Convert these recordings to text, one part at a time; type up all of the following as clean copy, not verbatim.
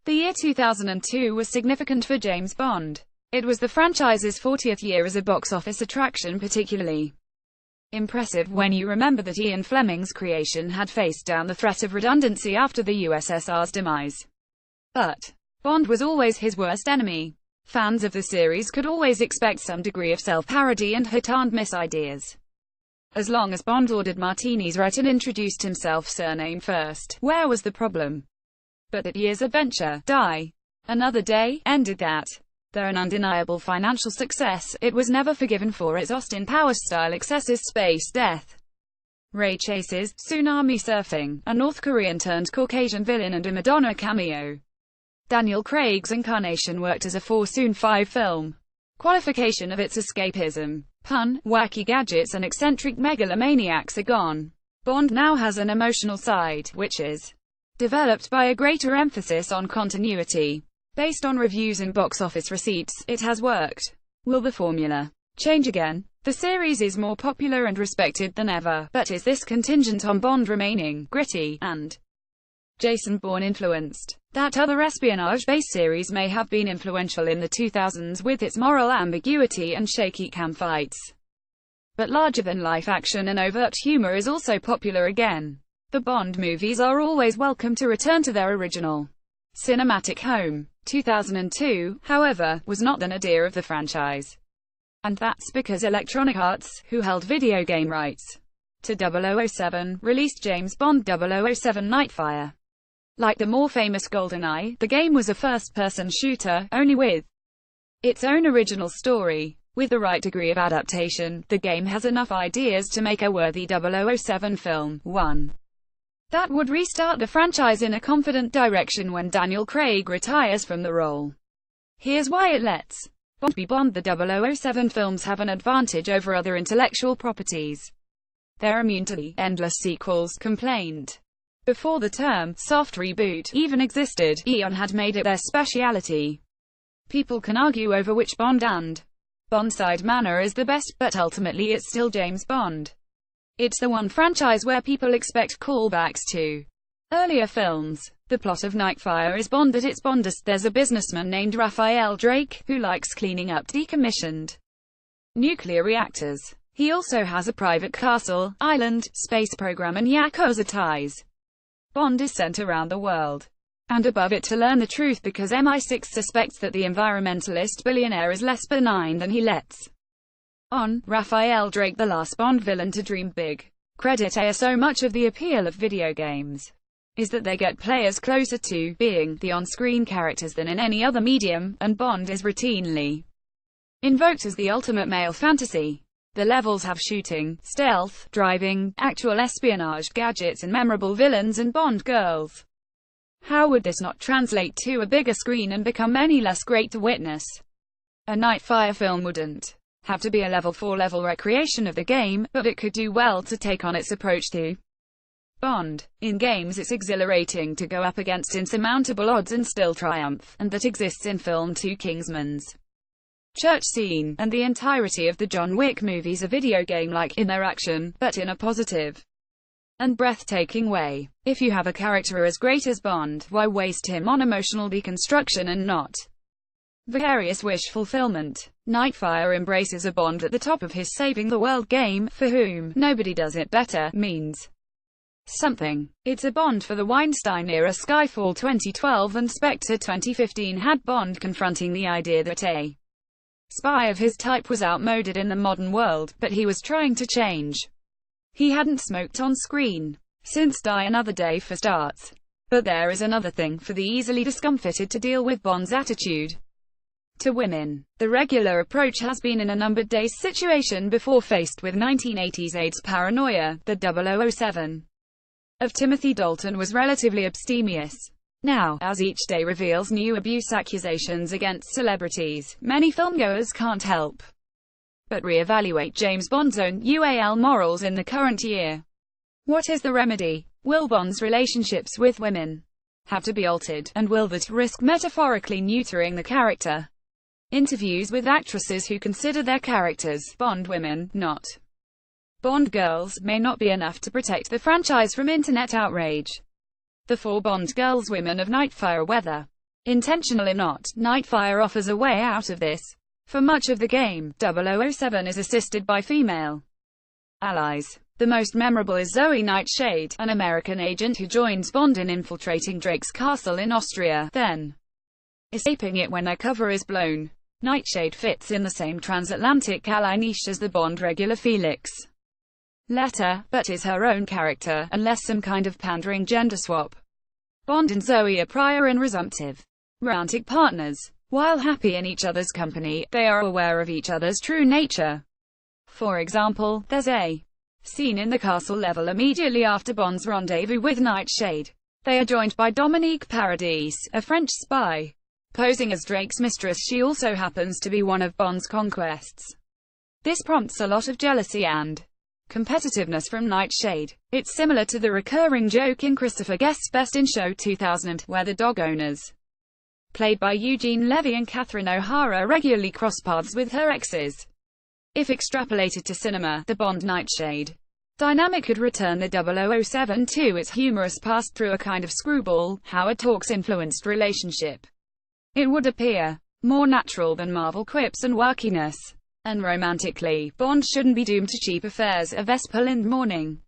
The year 2002 was significant for James Bond. It was the franchise's 40th year as a box office attraction, particularly impressive when you remember that Ian Fleming's creation had faced down the threat of redundancy after the USSR's demise. But Bond was always his worst enemy. Fans of the series could always expect some degree of self-parody and hit-and-miss ideas. As long as Bond ordered martinis right and introduced himself surname first, where was the problem? But that year's adventure, Die Another Day, ended that. Though an undeniable financial success, it was never forgiven for its Austin Powers-style excesses, space death, ray chases, tsunami surfing, a North Korean-turned-Caucasian villain and a Madonna cameo. Daniel Craig's incarnation worked as a force-soon 5 film qualification of its escapism. Pun, wacky gadgets and eccentric megalomaniacs are gone. Bond now has an emotional side, which is developed by a greater emphasis on continuity. Based on reviews and box office receipts, it has worked. Will the formula change again? The series is more popular and respected than ever, but is this contingent on Bond remaining gritty and Jason Bourne influenced? That other espionage-based series may have been influential in the 2000s with its moral ambiguity and shaky cam fights. But larger-than-life action and overt humor is also popular again. The Bond movies are always welcome to return to their original cinematic home. 2002, however, was not the nadir of the franchise. And that's because Electronic Arts, who held video game rights to 007, released James Bond 007 Nightfire. Like the more famous GoldenEye, the game was a first-person shooter, only with its own original story. With the right degree of adaptation, the game has enough ideas to make a worthy 007 film, one that would restart the franchise in a confident direction when Daniel Craig retires from the role. Here's why it lets Bond be Bond. The 007 films have an advantage over other intellectual properties. They're immune to the endless sequels complaint. Before the term soft reboot even existed, Eon had made it their speciality. People can argue over which Bond and Bondside manner is the best, but ultimately it's still James Bond. It's the one franchise where people expect callbacks to earlier films. The plot of Nightfire is Bond at its Bondest. There's a businessman named Raphael Drake, who likes cleaning up decommissioned nuclear reactors. He also has a private castle, island, space program and Yakuza ties. Bond is sent around the world and above it to learn the truth because MI6 suspects that the environmentalist billionaire is less benign than he lets on. Raphael Drake, the last Bond villain to dream big. Credit so much of the appeal of video games is that they get players closer to being the on-screen characters than in any other medium, and Bond is routinely invoked as the ultimate male fantasy. The levels have shooting, stealth, driving, actual espionage, gadgets and memorable villains and Bond girls. How would this not translate to a bigger screen and become any less great to witness? A Nightfire film wouldn't have to be a level 4 level recreation of the game, but it could do well to take on its approach to Bond. In games it's exhilarating to go up against insurmountable odds and still triumph, and that exists in film too. Kingsman's church scene, and the entirety of the John Wick movies are video game-like in their action, but in a positive and breathtaking way. If you have a character as great as Bond, why waste him on emotional deconstruction and not vicarious wish fulfillment? Nightfire embraces a Bond at the top of his saving the world game, for whom nobody does it better, means something. It's a Bond for the Weinstein era. Skyfall 2012 and Spectre 2015 had Bond confronting the idea that a spy of his type was outmoded in the modern world, but he was trying to change. He hadn't smoked on screen since Die Another Day for starts. But there is another thing for the easily discomfited to deal with: Bond's attitude to women. The regular approach has been in a numbered days situation before faced with 1980s AIDS paranoia. The 007 of Timothy Dalton was relatively abstemious. Now, as each day reveals new abuse accusations against celebrities, many filmgoers can't help but re-evaluate James Bond's own UAL morals in the current year. What is the remedy? Will Bond's relationships with women have to be altered, and will that risk metaphorically neutering the character? Interviews with actresses who consider their characters Bond women, not Bond girls, may not be enough to protect the franchise from internet outrage. The 4 Bond girls women of Nightfire, whether Intentional or not, Nightfire offers a way out of this. For much of the game, 007 is assisted by female allies. The most memorable is Zoe Nightshade, an American agent who joins Bond in infiltrating Drake's castle in Austria, then escaping it when their cover is blown. Nightshade fits in the same transatlantic ally niche as the Bond regular Felix Letter, but is her own character, unless some kind of pandering gender swap. Bond and Zoe are prior and resumptive romantic partners. While happy in each other's company, they are aware of each other's true nature. For example, there's a scene in the castle level immediately after Bond's rendezvous with Nightshade. They are joined by Dominique Paradis, a French spy. Posing as Drake's mistress, she also happens to be one of Bond's conquests. This prompts a lot of jealousy and competitiveness from Nightshade. It's similar to the recurring joke in Christopher Guest's Best in Show 2000, where the dog owners, played by Eugene Levy and Catherine O'Hara, regularly cross paths with her exes. If extrapolated to cinema, the Bond-Nightshade dynamic could return the 007 to its humorous past through a kind of screwball, Howard Hawks-influenced relationship. It would appear more natural than Marvel quips and wackiness. And romantically, Bond shouldn't be doomed to cheap affairs, a Vesper Lind morning.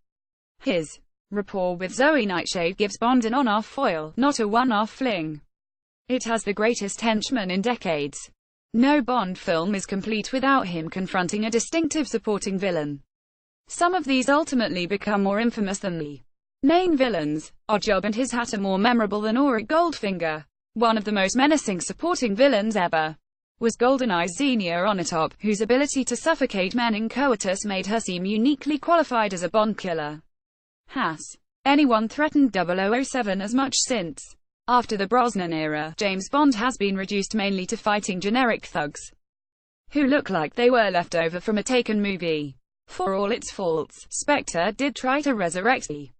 His rapport with Zoe Nightshade gives Bond an on-off foil, not a one-off fling. It has the greatest henchman in decades. No Bond film is complete without him confronting a distinctive supporting villain. Some of these ultimately become more infamous than the main villains. Oddjob and his hat are more memorable than Auric Goldfinger. One of the most menacing supporting villains ever was GoldenEye Xenia Onatopp, whose ability to suffocate men in coitus made her seem uniquely qualified as a Bond killer. Has anyone threatened 007 as much since? After the Brosnan era, James Bond has been reduced mainly to fighting generic thugs who look like they were left over from a Taken movie. For all its faults, Spectre did try to resurrect the